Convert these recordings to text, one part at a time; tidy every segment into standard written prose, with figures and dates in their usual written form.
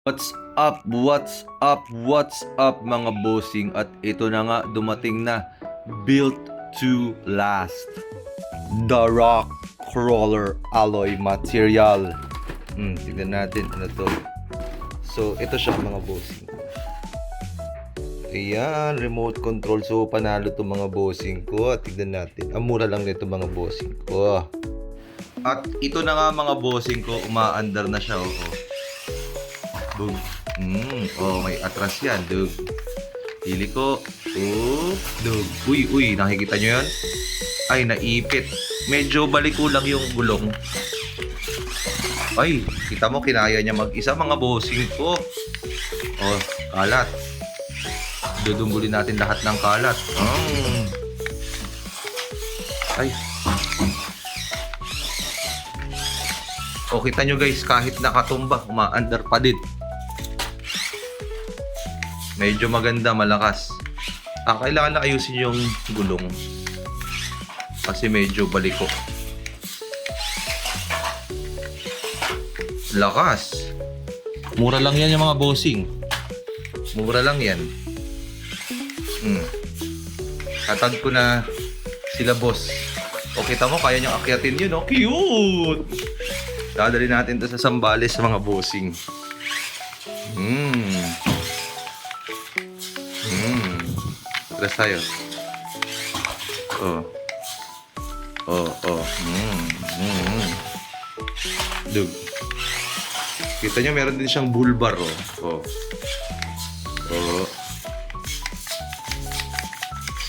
What's up? What's up? What's up mga bossing? At ito na nga, dumating na, built to last, the rock crawler alloy material. Tignan natin ano to. So ito siya mga bossing. Ayan, remote control. So panalo to mga bossing ko. Tignan natin, ang mura lang nito mga bossing ko. At ito na nga mga bossing ko, umaandar na siya. Dug. Oh, may atras yan, dug. Hili ko. Oh, dug. Uy, nakikita nyo yan? Ay, naipit. Medyo baliko lang yung gulong. Ay, kita mo, kinaya niya mag-isa mga bossing ko. Oh, kalat. Dudumbulin natin lahat ng kalat. Ay. O, kita nyo guys, kahit nakatumba, umaandar pa din. Medyo maganda, malakas. Kailangan na ayusin yung gulong. Kasi medyo baliko. Lakas. Mura lang yan yung mga bossing. Mura lang yan. Tatag ko na sila boss. O, kita mo, kaya niyang akyatin yun, oh. Cute! Dadali natin to sa Sambales mga bossing. Atras tayo. Dug. Kita nyo, meron din siyang bull bar,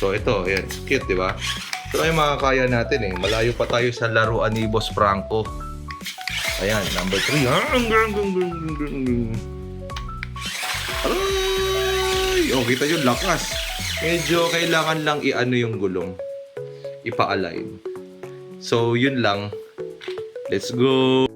So ito, ayan, cute, di ba? Ito lang yung makakaya natin eh. Malayo pa tayo sa laruan ni Boss Franco. Ayan, number 3. Ay! Oh, kita yun, lakas. Medyo kailangan lang i-ano yung gulong. Ipa-align. So, yun lang. Let's go!